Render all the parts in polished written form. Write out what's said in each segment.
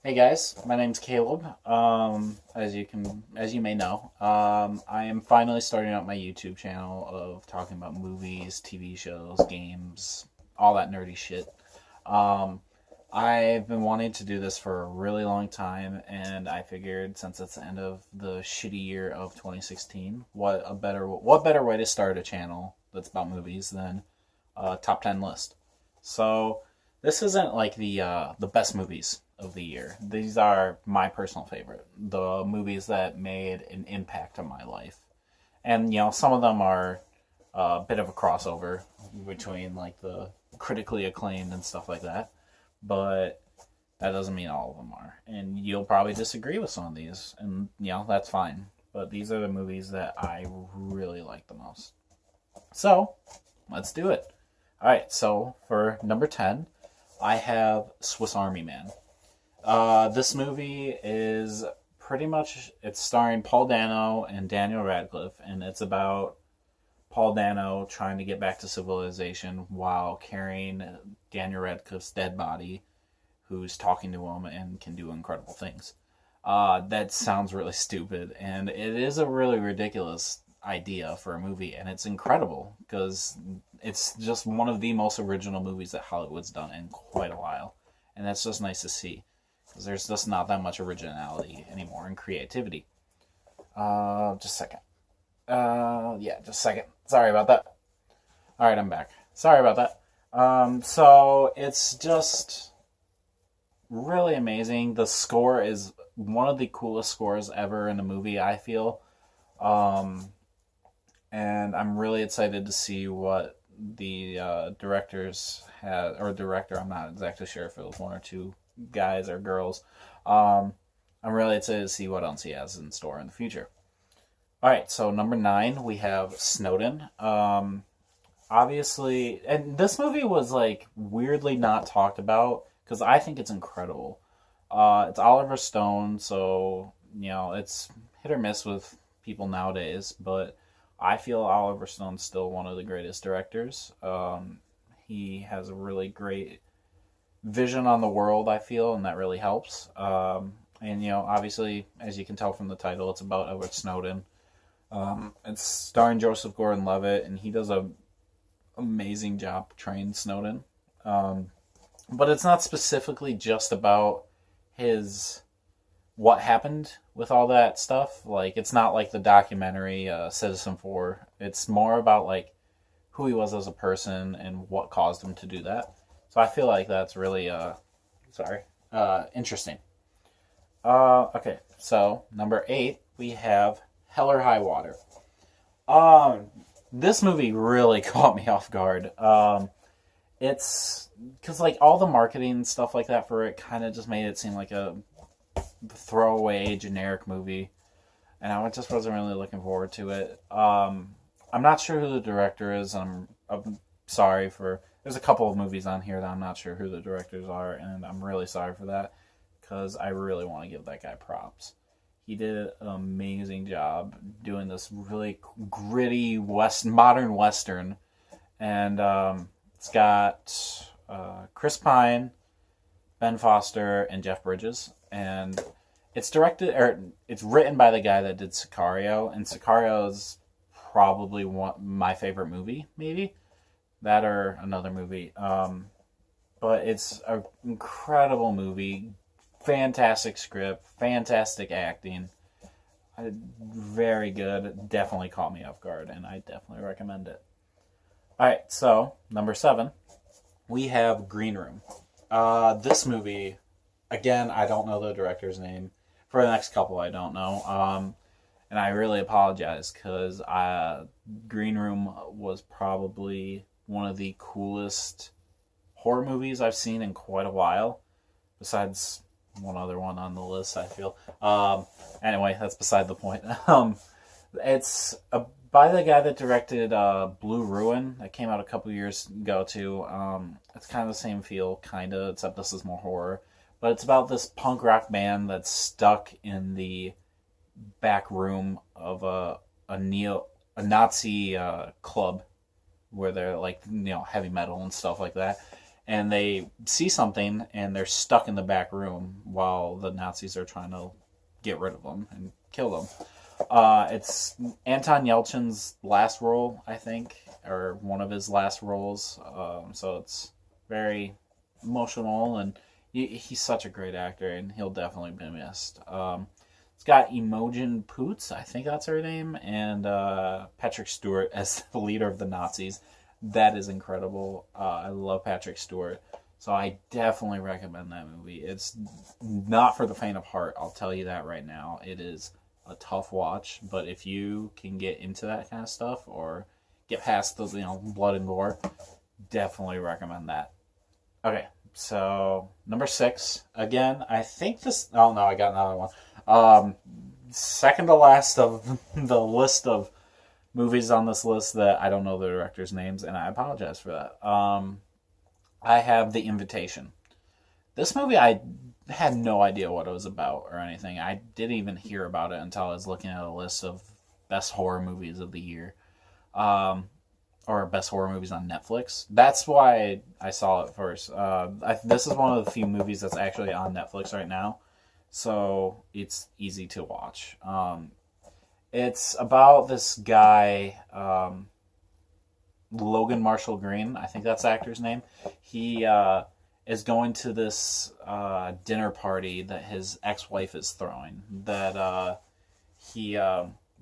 Hey guys, my name's Caleb. As you may know, I am finally starting out my YouTube channel of talking about movies, TV shows, games, all that nerdy shit. Um, I've been wanting to do this for a really long time, and I figured since it's the end of the shitty year of 2016, what better way to start a channel that's about movies than a top 10 list? So this isn't like the best movies of the year. These are my personal favorite, the movies that made an impact on my life, and some of them are a bit of a crossover between like the critically acclaimed and stuff like that, but that doesn't mean all of them are. And you'll probably disagree with some of these, and that's fine. But these are the movies that I really like the most. So let's do it. All right, so for number 10, I have Swiss Army Man. This movie is pretty much it's starring Paul Dano and Daniel Radcliffe, and it's about Paul Dano trying to get back to civilization while carrying Daniel Radcliffe's dead body, who's talking to him and can do incredible things. That sounds really stupid, and it is a really ridiculous idea for a movie, and it's incredible because it's just one of the most original movies that Hollywood's done in quite a while, and that's just nice to see because there's just not that much originality anymore and creativity. Just a second. Yeah, just a second. Sorry about that. All right, I'm back. Sorry about that. So it's just really amazing. The score is one of the coolest scores ever in a movie, I feel. Um, and I'm really excited to see what the directors had, or director. I'm not exactly sure if it was one or two guys or girls. Um, I'm really excited to see what else he has in store in the future. All right, so number 9 we have Snowden. Obviously, and this movie was like weirdly not talked about because I think it's incredible. It's Oliver Stone, so it's hit or miss with people nowadays, but I feel Oliver Stone's still one of the greatest directors. He has a really great vision on the world, I feel, and that really helps. And obviously, as you can tell from the title, it's about Edward Snowden. It's starring Joseph Gordon-Levitt, and he does a amazing job portraying Snowden. Um, but it's not specifically just about his what happened with all that stuff. Like it's not like the documentary Citizen Four. It's more about like who he was as a person and what caused him to do that. So I feel like that's really interesting. Okay, so number 8 we have Hell or High Water. Um, this movie really caught me off guard. It's because like all the marketing and stuff like that for it kind of just made it seem like a throwaway generic movie, and I just wasn't really looking forward to it. I'm not sure who the director is. I'm sorry for. There's a couple of movies on here that I'm not sure who the directors are, and I'm really sorry for that because I really want to give that guy props. He did an amazing job doing this really gritty modern western, and it's got Chris Pine, Ben Foster, and Jeff Bridges, and it's written by the guy that did Sicario, and Sicario is probably my favorite movie, maybe that or another movie. But it's an incredible movie, fantastic script, fantastic acting, very good. Definitely caught me off guard, and I definitely recommend it. All right, so number 7, we have Green Room. This movie, again, I don't know the director's name. For the next couple, I don't know. And I really apologize because Green Room was probably one of the coolest horror movies I've seen in quite a while. Besides one other one on the list, I feel. Anyway, that's beside the point. It's by the guy that directed Blue Ruin that came out a couple years ago too. It's kind of the same feel, kind of, except this is more horror. But it's about this punk rock band that's stuck in the back room of a Nazi club where they're like heavy metal and stuff like that. and they see something, and they're stuck in the back room while the Nazis are trying to get rid of them and kill them. It's Anton Yelchin's last role, I think, or one of his last roles. So it's very emotional, and he's such a great actor, and he'll definitely be missed. It's got Imogen Poots, I think that's her name, and Patrick Stewart as the leader of the Nazis. That is incredible. I love Patrick Stewart. So I definitely recommend that movie. It's not for the faint of heart, I'll tell you that right now. It is a tough watch, but if you can get into that kind of stuff or get past the blood and gore, definitely recommend that. Okay, so number 6. Again, I think this... Oh, no, I got another one. Second to last of the list of movies on this list that I don't know the directors' names, and I apologize for that. I have The Invitation. This movie, I had no idea what it was about or anything. I didn't even hear about it until I was looking at a list of best horror movies of the year. Or best horror movies on Netflix. That's why I saw it first. This is one of the few movies that's actually on Netflix right now, so it's easy to watch. It's about this guy, Logan Marshall Green. I think that's the actor's name. He is going to this dinner party that his ex-wife is throwing. That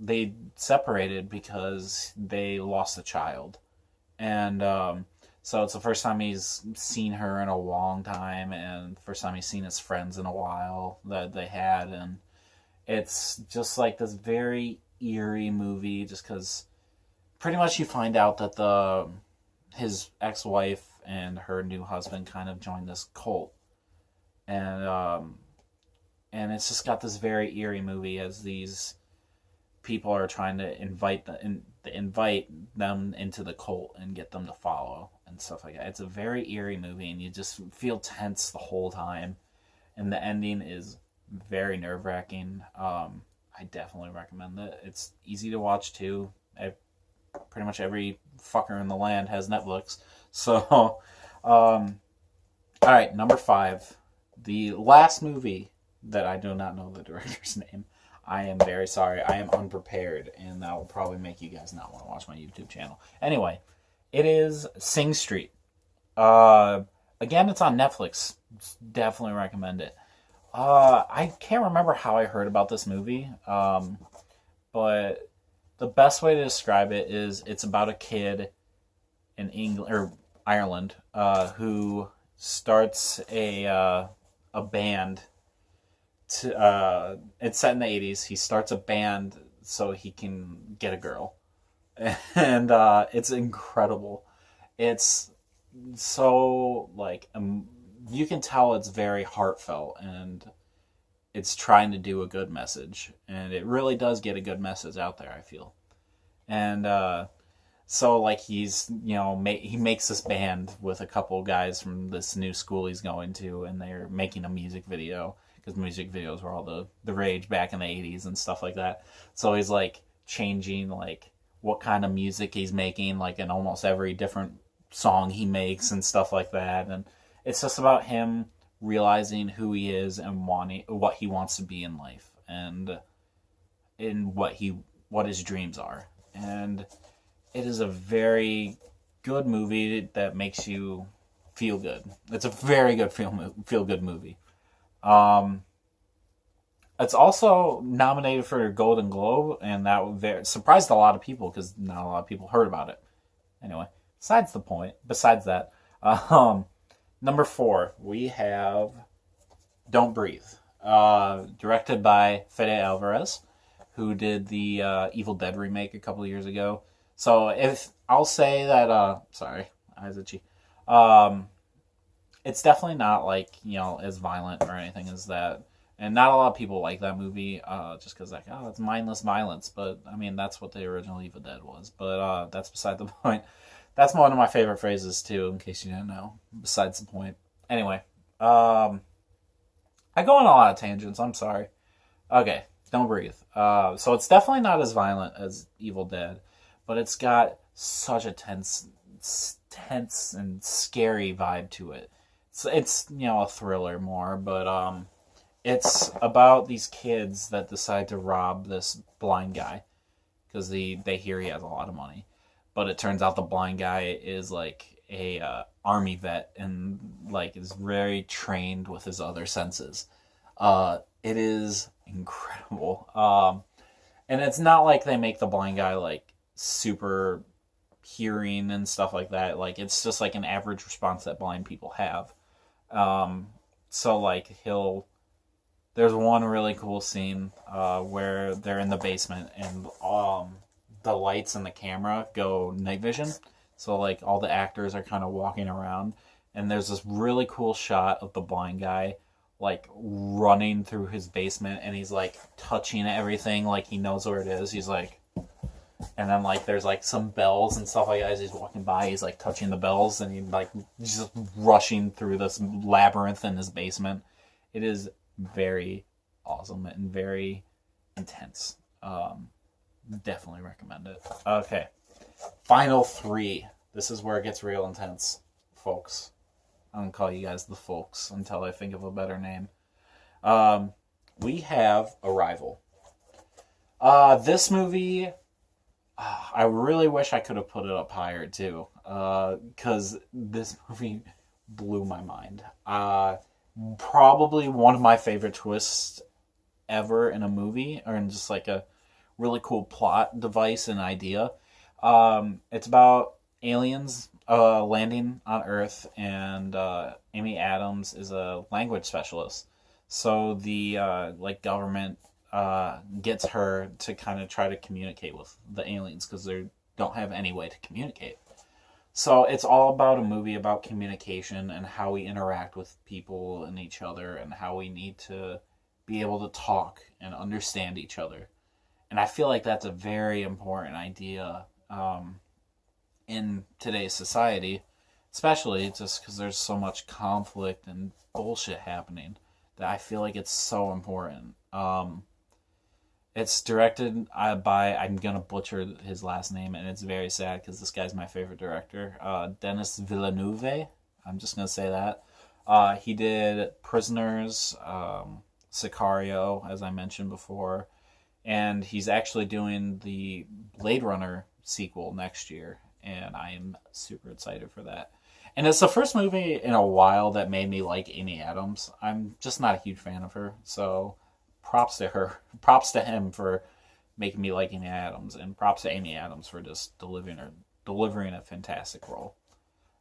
they separated because they lost a child, and so it's the first time he's seen her in a long time, and first time he's seen his friends in a while that they had, and it's just like this very eerie movie, just because pretty much you find out that his ex-wife and her new husband kind of joined this cult, and it's just got this very eerie movie as these people are trying to invite them into the cult and get them to follow and stuff like that. It's a very eerie movie, and you just feel tense the whole time, and the ending is very nerve-wracking. I definitely recommend it. It's easy to watch too. Pretty much every fucker in the land has Netflix. So, alright, number 5. The last movie that I do not know the director's name. I am very sorry. I am unprepared, and that will probably make you guys not want to watch my YouTube channel. Anyway, it is Sing Street. Again, it's on Netflix. Definitely recommend it. I can't remember how I heard about this movie, but the best way to describe it is it's about a kid in England or Ireland who starts a band. It's set in the 80s. He starts a band so he can get a girl, and it's incredible. It's so you can tell it's very heartfelt, and it's trying to do a good message, and it really does get a good message out there, I feel. And so he's he makes this band with a couple guys from this new school he's going to, and they're making a music video, because music videos were all the rage back in the 80s and stuff like that. So he's changing what kind of music he's making in almost every different song he makes and stuff like that. And it's just about him realizing who he is and what he wants to be in life, and in what his dreams are. And it is a very good movie that makes you feel good. It's a very good feel good movie. It's also nominated for a Golden Globe, and that surprised a lot of people because not a lot of people heard about it. Anyway, besides that, number 4, we have Don't Breathe, directed by Fede Alvarez, who did the Evil Dead remake a couple of years ago. So if I'll say that, sorry, eyes itchy. It's definitely not as violent or anything as that. And not a lot of people like that movie, just because it's mindless violence. But I mean, that's what the original Evil Dead was. But that's beside the point. That's one of my favorite phrases too, in case you didn't know. Besides the point. Anyway, I go on a lot of tangents. I'm sorry. Okay, Don't Breathe. So it's definitely not as violent as Evil Dead, but it's got such a tense tense and scary vibe to it. It's a thriller more, but it's about these kids that decide to rob this blind guy because they hear he has a lot of money, but it turns out the blind guy is like a army vet and like is very trained with his other senses. It is incredible. And it's not like they make the blind guy like super hearing and stuff like that. Like it's just like an average response that blind people have. So like there's one really cool scene where they're in the basement and the lights and the camera go night vision. So like all the actors are kind of walking around, and there's this really cool shot of the blind guy like running through his basement, and he's like touching everything like he knows where it is. He's like, and then like there's like some bells and stuff like that as he's walking by. He's like touching the bells, and he's like just rushing through this labyrinth in his basement. It is very awesome and very intense. Definitely recommend it. Okay, final three. This is where it gets real intense, folks. I'm gonna call you guys the folks until I think of a better name. We have Arrival. This movie, I really wish I could have put it up higher too, because this movie blew my mind. Probably one of my favorite twists ever in a movie, or in just like a really cool plot device and idea. It's about aliens landing on Earth, and Amy Adams is a language specialist. So the like government gets her to kind of try to communicate with the aliens because they don't have any way to communicate. So it's all about a movie about communication and how we interact with people and each other and how we need to be able to talk and understand each other. And I feel like that's a very important idea in today's society, especially just because there's so much conflict and bullshit happening that I feel like it's so important. It's directed by, I'm going to butcher his last name, and it's very sad because this guy's my favorite director, Denis Villeneuve. I'm just going to say that. He did Prisoners, Sicario, as I mentioned before, and he's actually doing the Blade Runner sequel next year, and I am super excited for that. And it's the first movie in a while that made me like Amy Adams. I'm just not a huge fan of her, so props to her. Props to him for making me like Amy Adams, and props to Amy Adams for just delivering a fantastic role.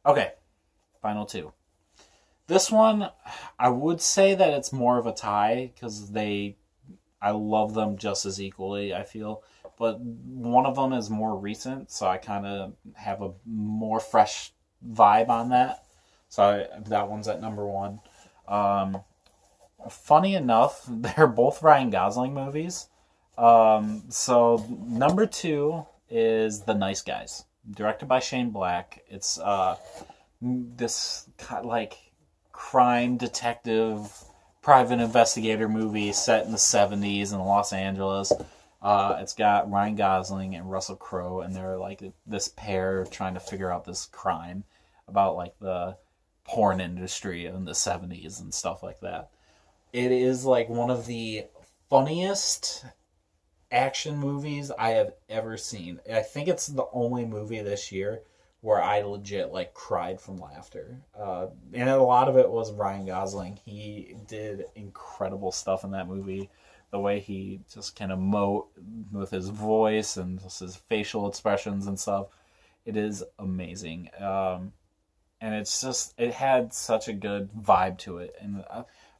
Okay, final two. This one, I would say that it's more of a tie because I love them just as equally, I feel. But one of them is more recent, so I kind of have a more fresh vibe on that. So that one's at number one. Funny enough, they're both Ryan Gosling movies. So number two is The Nice Guys, directed by Shane Black. It's this kind of like crime detective private investigator movie set in the 70s in Los Angeles. It's got Ryan Gosling and Russell Crowe, and they're like this pair trying to figure out this crime about like the porn industry in the 70s and stuff like that. It is like one of the funniest action movies I have ever seen. I think it's the only movie this year where I legit like cried from laughter. And a lot of it was Ryan Gosling. He did incredible stuff in that movie. The way he just can emote with his voice and just his facial expressions and stuff. It is amazing. And it's just, it had such a good vibe to it. And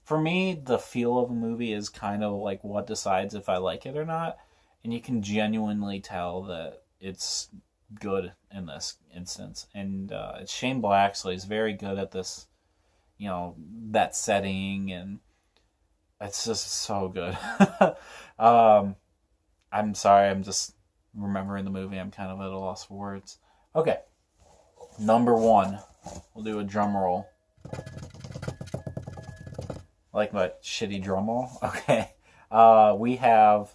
for me, the feel of a movie is kind of like what decides if I like it or not. And you can genuinely tell that it's good in this instance. And it's Shane Black, so he's very good at this, that setting, and it's just so good. I'm sorry, I'm just remembering the movie. I'm kind of at a loss for words. Okay, number one. We'll do a drum roll. Like my shitty drum roll? Okay. We have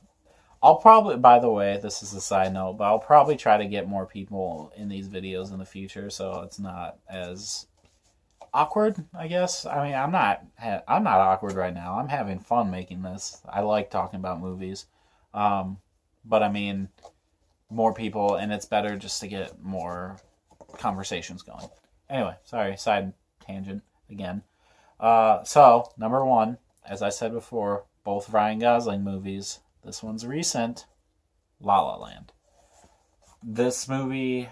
I'll probably, by the way, this is a side note, but I'll probably try to get more people in these videos in the future, so it's not as awkward, I guess. I mean, I'm not awkward right now. I'm having fun making this. I like talking about movies. But I mean, more people, and it's better just to get more conversations going. Anyway, sorry, side tangent again. So, number one, as I said before, both Ryan Gosling movies. This one's recent, La La Land. This movie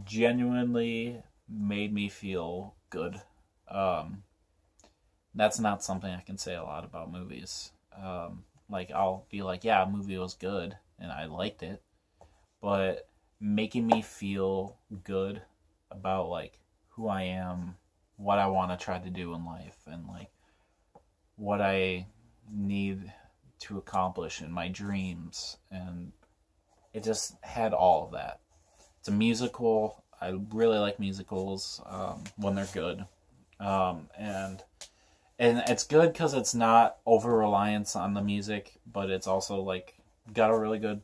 genuinely made me feel good. Um, that's not something I can say a lot about movies. Like, I'll be like, yeah, a movie was good, and I liked it. But making me feel good about, like, who I am, what I want to try to do in life, and, like, what I need to accomplish in my dreams, and it just had all of that. It's a musical. I really like musicals when they're good, and it's good because it's not over reliance on the music, but it's also like got a really good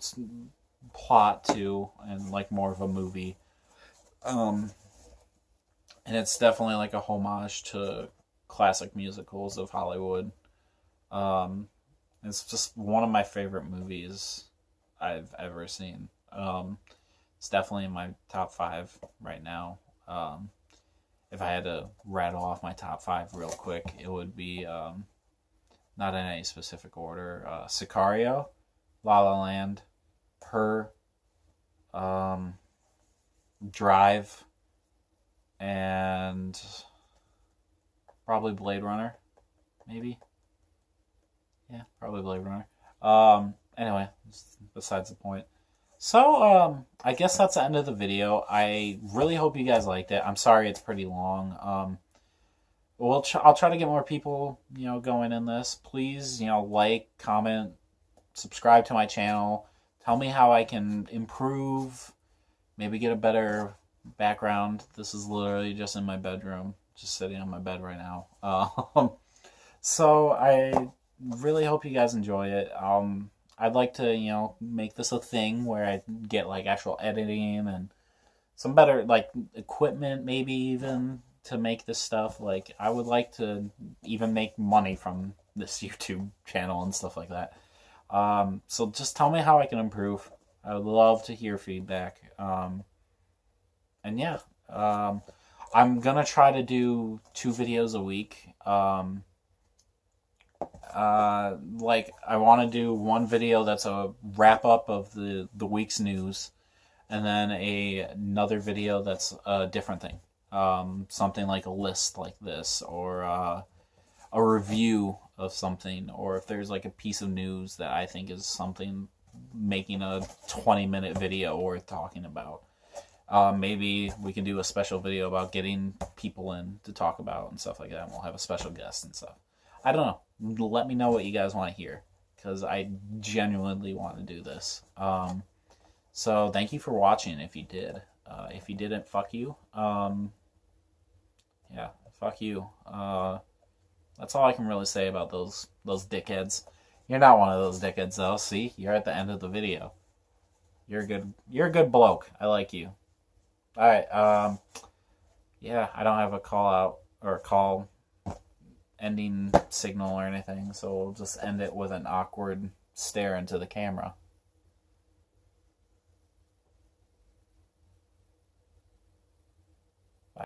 plot too, and like more of a movie. And it's definitely like a homage to classic musicals of Hollywood. Um, it's just one of my favorite movies I've ever seen. It's definitely in my top five right now. If I had to rattle off my top five real quick, it would be not in any specific order. Sicario, La La Land, Her, Drive, and probably Blade Runner, maybe. Yeah, probably Blade Runner. Anyway, besides the point. So, I guess that's the end of the video. I really hope you guys liked it. I'm sorry it's pretty long. I'll try to get more people, going in this. Please, like, comment, subscribe to my channel. Tell me how I can improve. Maybe get a better background. This is literally just in my bedroom, just sitting on my bed right now. So I really hope you guys enjoy it. I'd like to, make this a thing where I get like actual editing and some better like equipment, maybe even to make this stuff. Like I would like to even make money from this YouTube channel and stuff like that. So just tell me how I can improve. I would love to hear feedback. And yeah, I'm gonna try to do 2 videos a week. Like I want to do one video that's a wrap up of the week's news, and then another video that's a different thing. Something like a list like this, or a review of something, or if there's like a piece of news that I think is something making a 20-minute video worth talking about. Maybe we can do a special video about getting people in to talk about and stuff like that, and we'll have a special guest and stuff. I don't know. Let me know what you guys want to hear, because I genuinely want to do this. So thank you for watching if you did. If you didn't, fuck you. Yeah, fuck you. That's all I can really say about those dickheads. You're not one of those dickheads though. See, you're at the end of the video. You're a good bloke. I like you. All right. Yeah, I don't have a call out or a call ending signal or anything, so we'll just end it with an awkward stare into the camera.